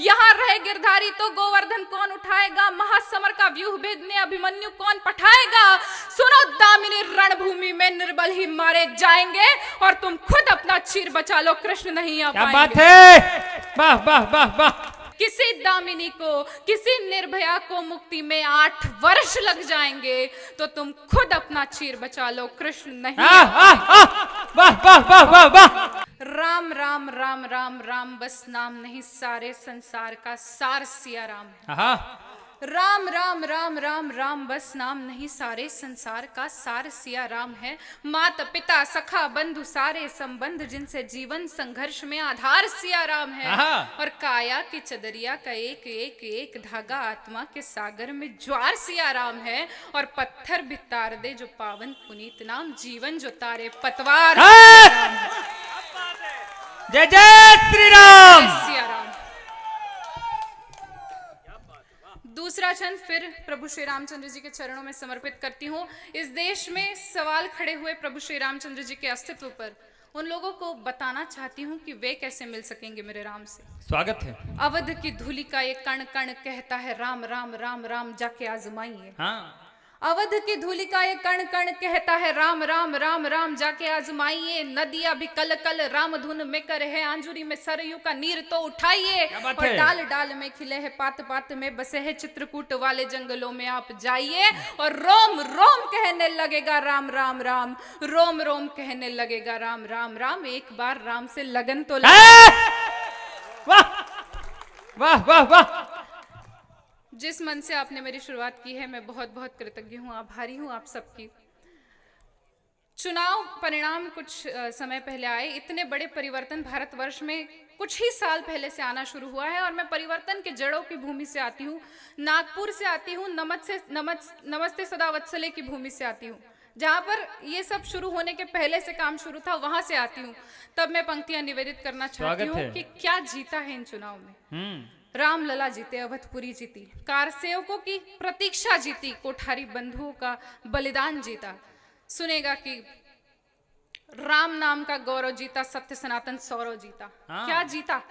यहाँ रहे गिरधारी तो गोवर्धन कौन उठाएगा, महासमर का व्यूह भेदने अभिमन्यु कौन पठाएगा। सुनो दामिनी, रणभूमि में निर्बल ही मारे जाएंगे और तुम खुद अपना चीर बचा लो, कृष्ण नहीं आ पाएंगे। क्या बात है, वाह वाह वाह वाह। किसी दामिनी को, किसी निर्भया को मुक्ति में 8 वर्ष लग जाएंगे, तो तुम खुद अपना चीर बचा लो, कृष्ण नहीं। वाह वाह वाह वाह वाह। राम राम राम राम राम बस नाम नहीं, सारे संसार का सार सिया राम है। राम राम राम राम राम बस नाम नहीं, सारे संसार का सार सिया राम है। माता पिता सखा बंधु सारे संबंध, जिनसे जीवन संघर्ष में आधार सिया राम है। और काया की चदरिया का एक एक एक धागा आत्मा के सागर में ज्वार सिया राम है। और पत्थर भी तार दे जो पावन पुनीत नाम, जीवन जो तारे पतवार जय जय श्री राम। सिया राम। दूसरा छंद फिर प्रभु श्री रामचंद्र जी के चरणों में समर्पित करती हूँ। इस देश में सवाल खड़े हुए प्रभु श्री रामचंद्र जी के अस्तित्व पर उन लोगों को बताना चाहती हूँ कि वे कैसे मिल सकेंगे मेरे राम से। स्वागत है। अवध की धूलि का ये कण कण कहता है राम राम राम राम, जाके आजमाइए। अवध की धूलि का ये कण कण कहता है राम राम राम राम, जाके आजमाइए। नदियां भी कल कल राम धुन में कर है, आंजुरी में सरयू का नीर तो उठाइए। और डाल डाल में खिले है, पात पात में बसे है, चित्रकूट वाले जंगलों में आप जाइए। और रोम रोम कहने लगेगा राम राम राम, रोम रोम कहने लगेगा राम राम राम। एक बार राम से लगन तो वाह वाह वाह वाह। जिस मन से आपने मेरी शुरुआत की है, मैं बहुत बहुत कृतज्ञ हूँ, आभारी हूँ आप सबकी। चुनाव परिणाम कुछ समय पहले आए। इतने बड़े परिवर्तन भारतवर्ष में कुछ ही साल पहले से आना शुरू हुआ है। और मैं परिवर्तन के जड़ों की भूमि से आती हूँ, नागपुर से आती हूँ, नमस्ते सदा वत्सले की भूमि से आती हूँ, जहाँ पर ये सब शुरू होने के पहले से काम शुरू था, वहां से आती हूँ। तब मैं पंक्तियां निवेदित करना चाहती हूँ कि क्या जीता है इन चुनाव में। राम लला जीते, अवधपुरी जीती, कारसेवकों की प्रतीक्षा जीती, कोठारी बंधुओं का बलिदान जीता। सुनेगा कि राम नाम का गौरव जीता, सत्य सनातन सौरव जीता। क्या जीता?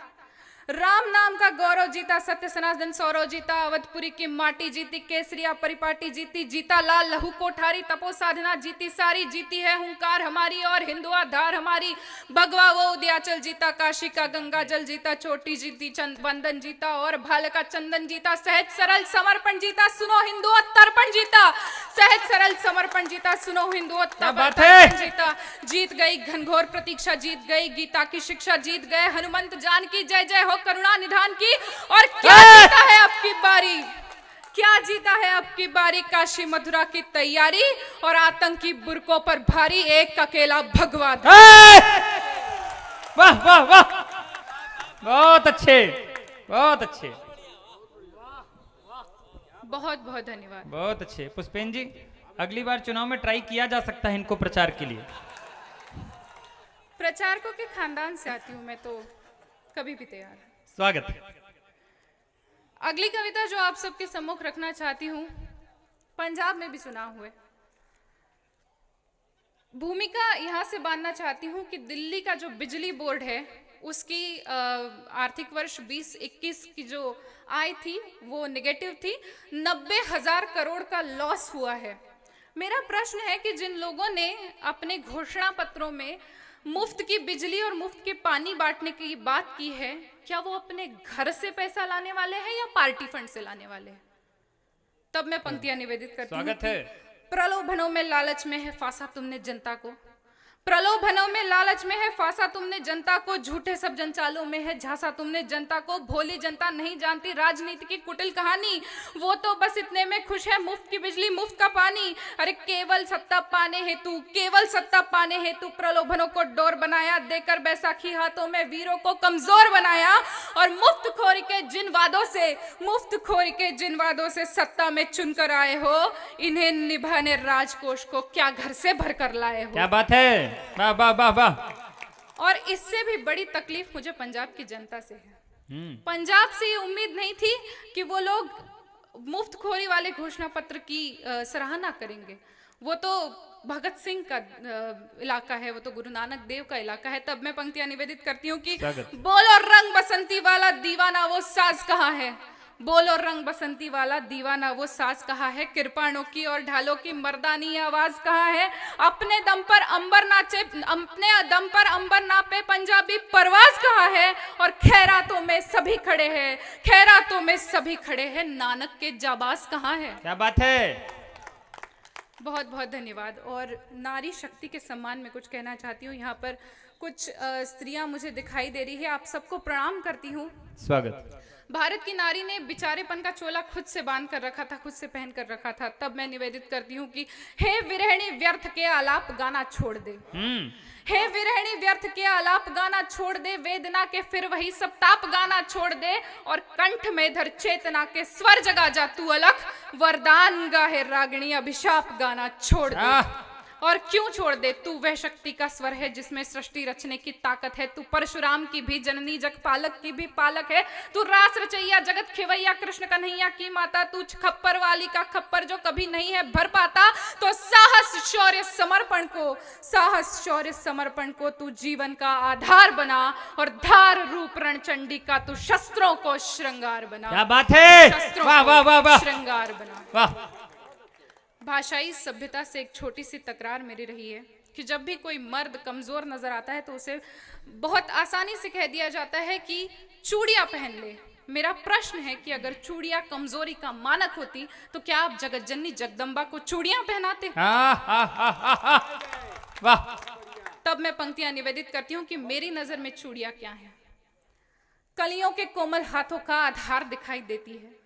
राम नाम का गौरव जीता, सत्य सनातन सौरव जीता, अवधपुरी की माटी जीती, केसरिया परिपाटी जीती, जीता लाल लहू कोठारी, तपो साधना जीती सारी, जीती है हुंकार हमारी और हिंदुआ धार हमारी। भगवा वो उदयाचल जीता, काशी का गंगा जल जीता, चोटी जीती, बंधन जीता और भाल का चंदन जीता, सहज सरल समर्पण जीता, सुनो हिंदुआ तर्पण जीता, सहज सरल समर्पण जीता, सुनो हिंदुआ तर्पण जीता। जीत गई घनघोर प्रतीक्षा, जीत गई गीता की शिक्षा, जीत गए हनुमंत जान की, जय जय हो करुणा निधान की। और क्या जीता है अब की बारी, क्या जीता है अब की बारी, काशी मथुरा की तैयारी और आतंकी बुरकों पर भारी एक अकेला भगवा। वाह वाह वाह, बहुत अच्छे, बहुत अच्छे, बहुत बहुत धन्यवाद। बहुत अच्छे। पुष्पेन जी, अगली बार चुनाव में ट्राई किया जा सकता है इनको प्रचार के लिए। प्रचारकों के खानदान से आती हूँ मैं, तो कभी भी तैयार। स्वागत है। अगली कविता जो आप सबके सम्मुख रखना चाहती हूँ, पंजाब में भी चुनाव हुए, भूमिका यहां से बांधना चाहती हूँ कि दिल्ली का जो बिजली बोर्ड है, उसकी आर्थिक वर्ष 2021 की जो आय थी वो नेगेटिव थी, 90,000 करोड़ का लॉस हुआ है। मेरा प्रश्न है कि जिन लोगों ने अपने घोषणा पत्रों में मुफ्त की बिजली और मुफ्त के पानी बांटने की बात की है, क्या वो अपने घर से पैसा लाने वाले हैं या पार्टी फंड से लाने वाले हैं? तब मैं पंक्तियां निवेदित करती हूँ। स्वागत है। प्रलोभनों में लालच में है फांसा तुमने जनता को, प्रलोभनों में लालच में है फांसा तुमने जनता को, झूठे सब जनचालों में है झांसा तुमने जनता को। भोली जनता नहीं जानती राजनीति की कुटिल कहानी, वो तो बस इतने में खुश है मुफ्त की बिजली मुफ्त का पानी। अरे केवल सत्ता पाने हेतु, केवल सत्ता पाने हेतु प्रलोभनों को डोर बनाया, देकर बैसाखी हाथों में वीरों को कमजोर बनाया। और मुफ्त खोरी के जिन वादों से, मुफ्त खोरी के जिन वादों से सत्ता में चुनकर आए हो, इन्हें निभाने राजकोष को क्या घर से भर कर लाए हो। क्या बात है, वाह वाह वाह वाह। और इससे भी बड़ी तकलीफ मुझे पंजाब की जनता से है। पंजाब से ये उम्मीद नहीं थी कि वो लोग मुफ्तखोरी वाले घोषणा पत्र की सराहना करेंगे। वो तो भगत सिंह का इलाका है, वो तो गुरु नानक देव का इलाका है। तब मैं पंक्तियां निवेदित करती हूँ कि स्वागत। बोलो रंग बसंती वाला दीवाना वो साज कहाँ है, बोलो रंग बसंती वाला दीवाना वो साज कहाँ है, किरपाणों की और ढालों की मर्दानी आवाज कहाँ है, अपने दम पर अंबर नाचे, अपने दम पर अंबर नापे पंजाबी परवाज कहाँ है, और खैरातों में सभी खड़े हैं, खैरातों में सभी खड़े हैं, नानक के जाबाज कहाँ है। क्या बात है। बहुत बहुत धन्यवाद। और नारी शक्ति के सम्मान में कुछ कहना चाहती हूँ। यहाँ पर कुछ स्त्रियां मुझे दिखाई दे रही है, आप सबको प्रणाम करती हूँ। स्वागत। भारत की नारी ने बिचारेपन का चोला खुद से बांध कर रखा था, खुद से पहन कर रखा था। तब मैं निवेदित करती हूँ कि हे विरहिणी व्यर्थ के आलाप गाना छोड़ दे, हे विरहिणी व्यर्थ के आलाप गाना छोड़ दे, वेदना के फिर वही सब ताप गाना छोड़ दे, और कंठ में धर चेतना के स्वर जगा जा तू अलख, वरदान गाहे रागिणी अभिशाप गाना छोड़ दे। और क्यों छोड़ दे, तू वह शक्ति का स्वर है जिसमें सृष्टि रचने की ताकत है, तू परशुराम की भी जननी जगपालक की भी पालक है, तू रास रचैया जगत खेवैया कृष्ण कन्हैया की माता, तू खप्पर वाली का खप्पर जो कभी नहीं है भर पाता। तो साहस शौर्य समर्पण को, साहस शौर्य समर्पण को तू जीवन का आधार बना, और धार रूप रणचंडी का तू शस्त्रों को श्रृंगार बना। क्या बात है। शस्त्रों वाह वाह वाह को वाह श्रृंगार बना। वाह। भाषाई सभ्यता से एक छोटी सी तकरार मेरी रही है कि जब भी कोई मर्द कमजोर नजर आता है तो उसे बहुत आसानी से कह दिया जाता है कि चूड़ियां पहन ले। मेरा प्रश्न है कि अगर चूड़ियां कमजोरी का मानक होती तो क्या आप जगतजननी जगदम्बा को चूड़ियां पहनाते? वाह। तब मैं पंक्तियां निवेदित करती हूँ कि मेरी नजर में चूड़ियां क्या है। कलियों के कोमल हाथों का आधार दिखाई देती है।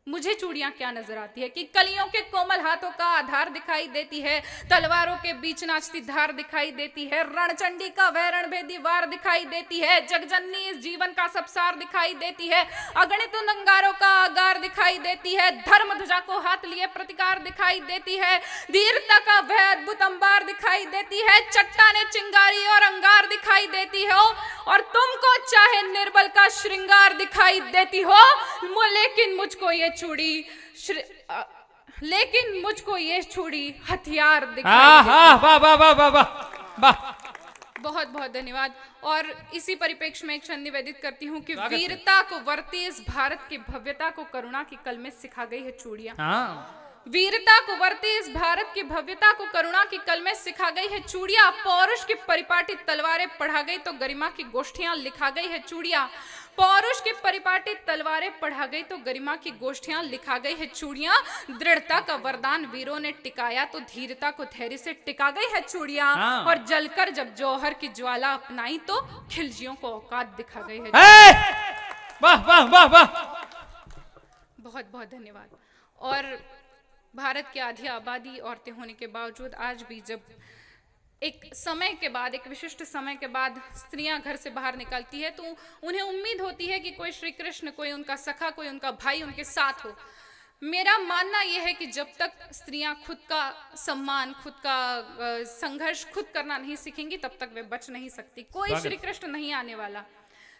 मुझे चूड़ियां क्या नजर आती है कि कलियों के कोमल हाथों का आधार दिखाई देती है, तलवारों के बीच नाचती धार दिखाई देती है, रणचंडी का वह रणभेदी वार दिखाई देती है, जगजननी इस जीवन का सबसार दिखाई देती है, अगणित अंगारों का आगार दिखाई देती है, धर्म ध्वजा को हाथ लिए प्रतिकार दिखाई देती है, धीरता का वह अद्भुत अंबार दिखाई देती है, चट्टाने चिंगारी और अंगार दिखाई देती हो, और तुमको चाहे निर्बल का श्रृंगार दिखाई देती हो, लेकिन मुझको ये चूड़ी लेकिन मुझको ये चूड़ी हथियार दिखाई देती है। वाह वाह वाह वाह वाह। बहुत बहुत धन्यवाद। और इसी परिप्रेक्ष्य में एक क्षण निवेदित करती हूँ कि वीरता को वर्ती इस भारत की भव्यता को करुणा की कल में सिखा गई है चूड़ियां। वीरता को वर्ती इस भारत की भव्यता को करुणा की कल में सिखा गई है चूड़ियां, पौरुष की परिपाटी तलवारें पढ़ा गई तो गरिमा की गोष्ठियां लिखा गई है चूड़ियां, पौरुष की परिपाटी तलवारें पढ़ा गई तो गरिमा की गोष्ठियां लिखा गई है चूड़ियां, दृढ़ता का वरदान वीरों ने टिकाया तो धीरता को धैर्य से टिका गई है चूड़ियां, और जलकर जब जौहर की ज्वाला अपनाई तो खिलजियों को औकात दिखा गई है। वाह वाह वाह वाह। बहुत बहुत धन्यवाद। और भारत की आधी आबादी औरतें होने के बावजूद आज भी जब एक समय के बाद, एक विशिष्ट समय के बाद स्त्रियां घर से बाहर निकलती है तो उन्हें उम्मीद होती है कि कोई श्री कृष्ण, कोई उनका सखा, कोई उनका भाई उनके साथ हो। मेरा मानना यह है कि जब तक स्त्रियां खुद का सम्मान, खुद का संघर्ष खुद करना नहीं सीखेंगी तब तक वे बच नहीं सकती। कोई श्री कृष्ण नहीं आने वाला।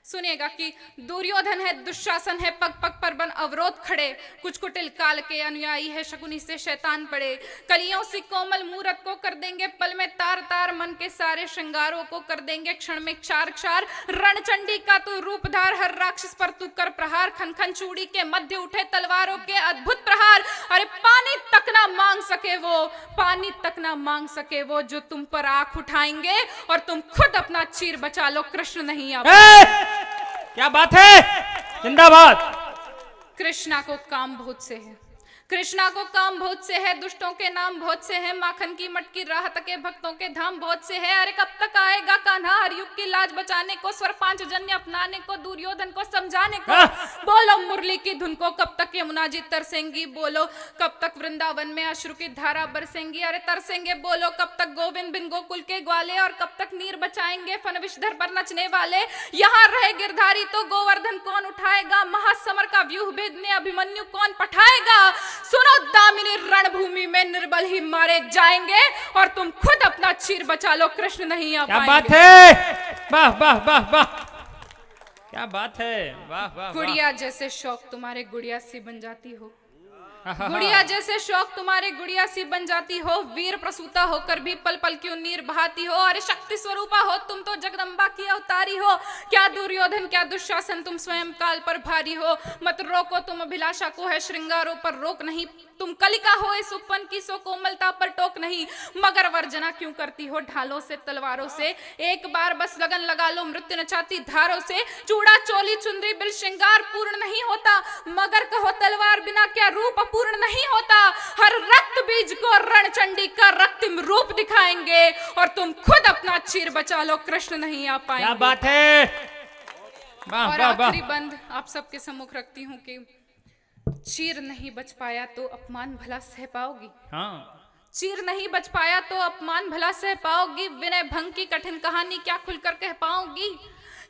सुनिएगा कि दुर्योधन है, दुशासन है, पग पग पर बन अवरोध खड़े, कुछ कुटिल काल के अनुयायी है, शकुनी से शैतान पड़े, कलियों सी कोमल मूरत को कर देंगे पल में तार तार, मन के सारे श्रृंगारों को कर देंगे क्षण में क्षार क्षार, रणचंडी का तू रूपधार, हर राक्षस पर तू कर प्रहार, खन खन चूड़ी के मध्य उठे तलवारों के अद्भुत प्रहार, अरे पानी तक ना मांग सके वो, पानी तक ना मांग सके वो जो तुम पर आंख उठाएंगे, और तुम खुद अपना चीर बचा लो, कृष्ण नहीं आ पाएंगे। क्या बात है, जिंदाबाद। कृष्णा को काम बहुत से है, कृष्णा को काम बहुत से है, दुष्टों के नाम बहुत से हैं, माखन की मटकी राह तके भक्तों के धाम बहुत से है, अरे कब तक आएगा कान्हा हर युग की लाज बचाने को, स्वर पांच जन्य अपनाने को, दुर्योधन को समझाने को, बोलो मुरली की धुन को कब तक यमुना जी तरसेंगी, बोलो कब तक वृंदावन में अश्रु की धारा बरसेंगी, अरे तरसेंगे बोलो कब तक गोविंद बिन गोकुल के ग्वाले, और कब तक नीर बचाएंगे फन विषधर पर नचने वाले, यहाँ रहे गिरधारी तो गोवर्धन कौन उठाएगा, महासमर का व्यूह भेदने अभिमन्यु कौन पठाएगा, सुनो दामिनी रणभूमि में निर्बल ही मारे जाएंगे, और तुम खुद अपना चीर बचा लो, कृष्ण नहीं आ पाएंगे। क्या बात है, वाह वाह वाह वाह, क्या बात है, वाह वाह। गुड़िया जैसे शौक तुम्हारे गुड़िया सी बन जाती हो, आहा। गुड़िया जैसे शौक तुम्हारे गुड़िया सी बन जाती हो, वीर प्रसूता होकर भी पल पल क्यों नीर बहाती हो। अरे शक्ति स्वरूपा हो तुम तो, जगदम्बा की अवतारी हो। क्या दुर्योधन क्या दुशासन, तुम स्वयं काल पर भारी हो। मत रोको तुम अभिलाषा को, है श्रृंगारों पर रोक नहीं। तुम कलिका हो इस उपवन की, सो कोमलता पर टोक नहीं। मगर वर्जना क्यों करती हो ढालों से तलवारों से। एक बार बस लगन लगा लो मृत्यु नचाती धारों से। चूड़ा चोली चुंदरी बिल श्रृंगार पूर्ण नहीं होता, मगर कहो तलवार बिना क्या रूप अपूर्ण नहीं होता। हर रक्त बीज को रणचंडी का रक्तिम रूप दिखाएंगे, और तुम खुद अपना चीर बचा लो, कृष्ण नहीं आ पाएंगे। क्या बात है, वाह और वाह वाह। आखिरी बंद आप सबके सम्मुख रखती हूँ कि चीर नहीं बच पाया तो अपमान भला सह पाओगी। हाँ, चीर नहीं बच पाया तो अपमान भला सह पाओगी। विनय भंग की कठिन कहानी क्या खुलकर कह पाओगी।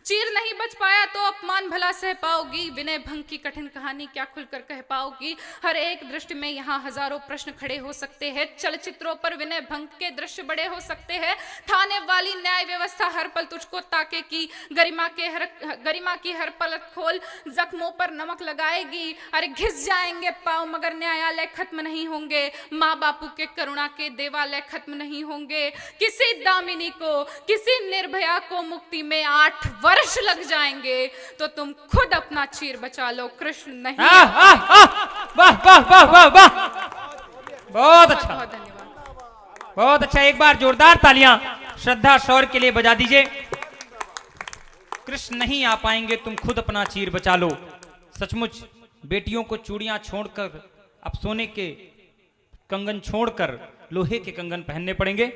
चीर नहीं बच पाया तो अपमान भला सह पाओगी। विनय भंग की कठिन कहानी क्या खुलकर कह पाओगी। हर एक दृष्टि में यहाँ हजारों प्रश्न खड़े हो सकते हैं। चलचित्रों पर विनय भंग के दृश्य बड़े हो सकते हैं। थाने वाली न्याय व्यवस्था हर पल तुझको ताके की, गरिमा की हर पलक खोल जख्मों पर नमक लगाएगी। अरे घिस जाएंगे पाँव मगर न्यायालय खत्म नहीं होंगे। माँ बापू के करुणा के देवालय खत्म नहीं होंगे। किसी दामिनी को, किसी निर्भया को मुक्ति में 8 वर्ष लग जाएंगे, तो तुम खुद अपना चीर बचा लो, कृष्ण नहीं। वाह वाह वाह वाह वाह, बहुत अच्छा, बहुत धन्यवाद। बहुत अच्छा। एक बार जोरदार तालियां श्रद्धा शौर्य के लिए बजा दीजिए। कृष्ण नहीं आ पाएंगे, तुम खुद अपना चीर बचा लो। सचमुच बेटियों को चूड़ियां छोड़कर अब सोने के कंगन छोड़कर लोहे के कंगन पहनने पड़ेंगे।